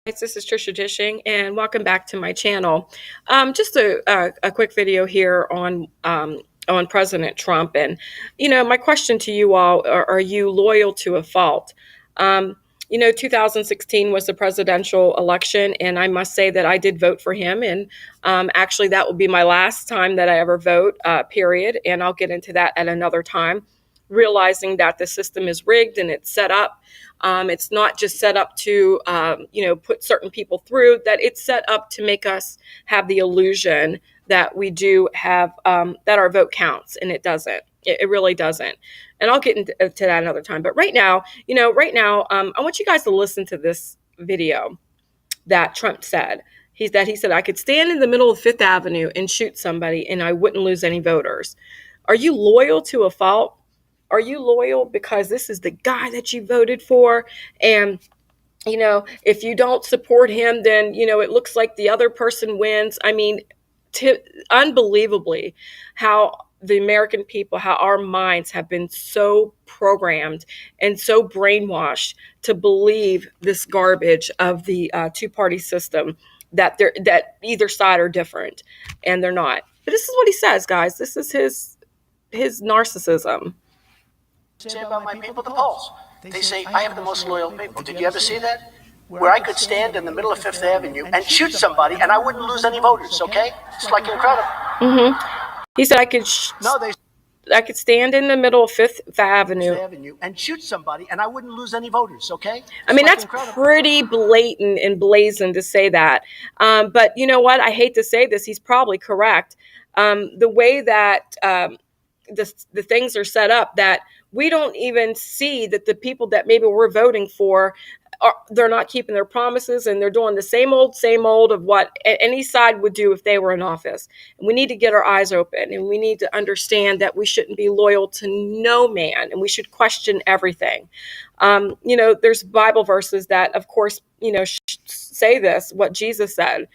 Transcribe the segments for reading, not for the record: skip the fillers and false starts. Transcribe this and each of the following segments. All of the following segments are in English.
This is Trisha Dishing, and welcome back to my channel. Just a quick video here on President Trump, and my question to you all: are you loyal to a fault? 2016 was the presidential election, and I must say that I did vote for him, and actually that will be my last time that I ever vote. Period, and I'll get into that at another time. Realizing that the system is rigged and it's set up. It's not just set up to, put certain people through, that it's set up to make us have the illusion that we do have, that our vote counts, and it doesn't. It really doesn't. And I'll get into that another time. But right now, I want you guys to listen to this video that Trump said. He said, I could stand in the middle of Fifth Avenue and shoot somebody and I wouldn't lose any voters. Are you loyal to a fault? Are you loyal because this is the guy that you voted for? And, if you don't support him, then, it looks like the other person wins. I mean, unbelievably, how the American people, how our minds have been so programmed and so brainwashed to believe this garbage of the two-party system, that either side are different, and they're not. But this is what he says, guys. This is his narcissism. Say about my people at the polls. They say I have the most loyal people. Did you ever see that? Where I could stand in the middle of Fifth Avenue and shoot somebody and I wouldn't lose any voters, okay? It's like incredible. He said I could stand in the middle of Fifth Avenue and shoot somebody and I wouldn't lose any voters, okay? I mean, that's pretty blatant and blazing to say that. But you know what? I hate to say this. He's probably correct. The way that the things are set up, that we don't even see that the people that maybe we're voting for, they're not keeping their promises, and they're doing the same old of what any side would do if they were in office. And we need to get our eyes open, and we need to understand that we shouldn't be loyal to no man, and we should question everything. There's Bible verses that, of course, say this, what Jesus said.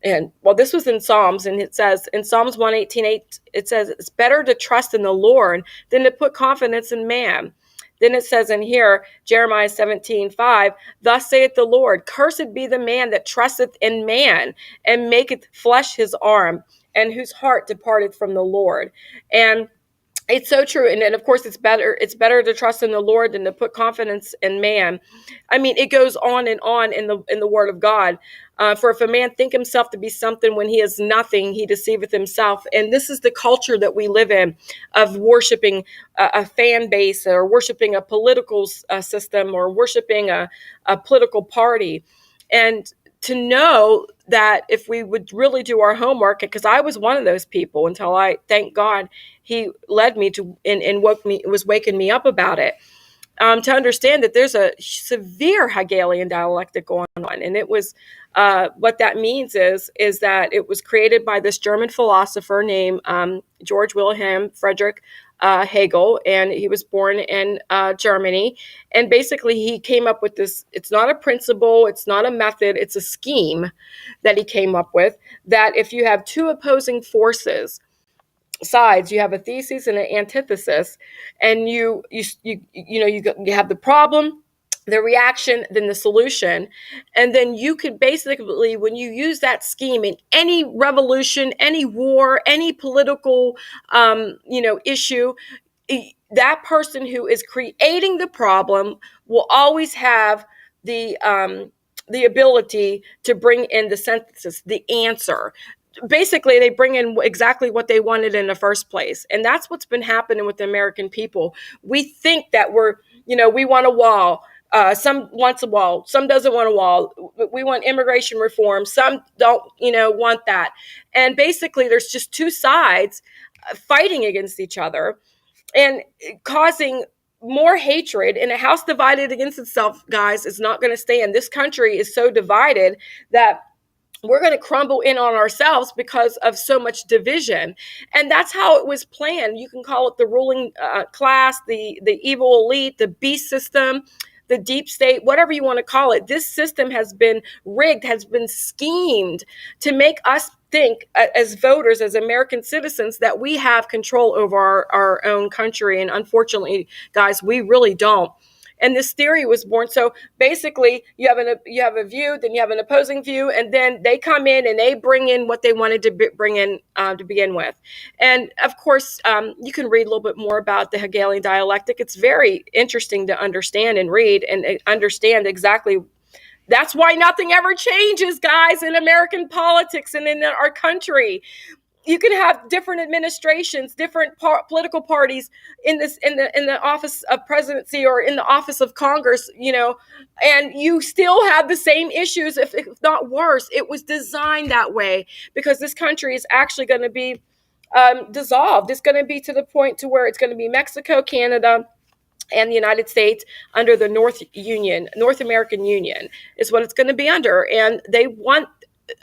And well, this was in Psalms, and it says in Psalms 118:8, it says it's better to trust in the Lord than to put confidence in man. Then it says in here, Jeremiah 17:5, thus saith the Lord, cursed be the man that trusteth in man and maketh flesh his arm, and whose heart departed from the Lord. And it's so true. And then, of course, it's better to trust in the Lord than to put confidence in man. I mean, it goes on and on in the word of God. For if a man think himself to be something when he is nothing, he deceiveth himself. And this is the culture that we live in, of worshiping a fan base, or worshiping a political system, or worshiping a political party. And to know that if we would really do our homework, because I was one of those people until thank God, he led me to and was waking me up about it, to understand that there's a severe Hegelian dialectic going on. And it was what that means is that it was created by this German philosopher named George Wilhelm Friedrich Hegel, and he was born in Germany. And basically he came up with this. It's not a principle, it's not a method, it's a scheme that he came up with, that if you have two opposing sides, you have a thesis and an antithesis, and you have the problem, the reaction, then the solution. And then you could basically, when you use that scheme in any revolution, any war, any political issue, that person who is creating the problem will always have the ability to bring in the synthesis, the answer. Basically, they bring in exactly what they wanted in the first place. And that's what's been happening with the American people. We think that we want a wall. Some wants a wall. Some doesn't want a wall. We want immigration reform. Some don't, want that. And basically, there's just two sides fighting against each other and causing more hatred. And a house divided against itself, guys, is not going to stand. This country is so divided that we're going to crumble in on ourselves because of so much division. And that's how it was planned. You can call it the ruling class, the evil elite, the beast system, the deep state, whatever you want to call it. This system has been rigged, has been schemed to make us think as voters, as American citizens, that we have control over our own country. And unfortunately, guys, we really don't. And this theory was born. So basically, you have a view, then you have an opposing view, and then they come in and they bring in what they wanted to bring in to begin with. And of course, you can read a little bit more about the Hegelian dialectic. It's very interesting to understand and read and understand exactly. That's why nothing ever changes, guys, in American politics and in our country. You can have different administrations, different political parties in the office of presidency or in the office of Congress, and you still have the same issues, if not worse. It was designed that way because this country is actually going to be dissolved. It's going to be to the point to where it's going to be Mexico, Canada, and the United States under the North American Union is what it's going to be under. And they want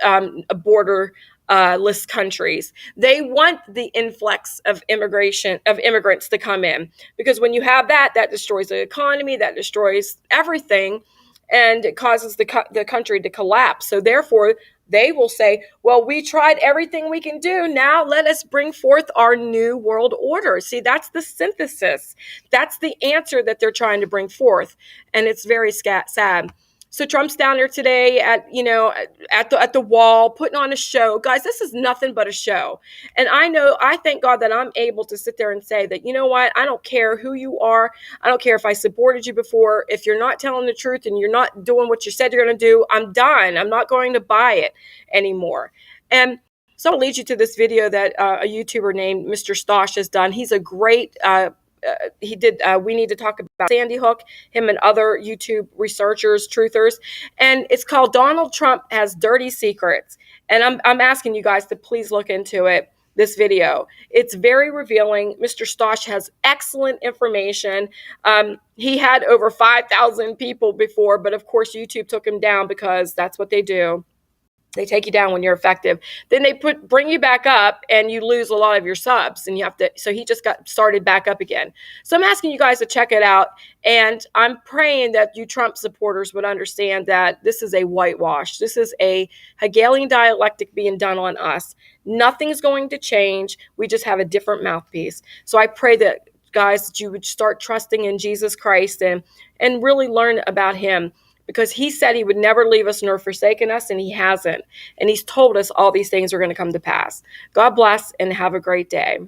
a border list countries. They want the influx of immigrants to come in, because when you have that destroys the economy, that destroys everything, and it causes the country to collapse. So therefore, they will say, well, we tried everything we can do. Now let us bring forth our new world order. See, that's the synthesis. That's the answer that they're trying to bring forth. And it's very sad. So Trump's down there today at the wall, putting on a show. Guys, this is nothing but a show. And I thank God that I'm able to sit there and say that, you know what, I don't care who you are. I don't care if I supported you before. If you're not telling the truth and you're not doing what you said you're going to do, I'm done. I'm not going to buy it anymore. And so I'll lead you to this video that a YouTuber named Mr. Stosh has done. He's a great he did We Need to Talk About Sandy Hook, him and other YouTube researchers, truthers, and it's called Donald Trump Has Dirty Secrets. And I'm asking you guys to please look into it, this video. It's very revealing. Mr. Stosh has excellent information. He had over 5,000 people before, but of course YouTube took him down because that's what they do. They take you down when you're effective. Then they bring you back up and you lose a lot of your subs, and so he just got started back up again. So I'm asking you guys to check it out, and I'm praying that you Trump supporters would understand that this is a whitewash. This is a Hegelian dialectic being done on us. Nothing's going to change. We just have a different mouthpiece. So I pray that, guys, that you would start trusting in Jesus Christ and really learn about him, because he said he would never leave us nor forsaken us, and he hasn't. And he's told us all these things are going to come to pass. God bless and have a great day.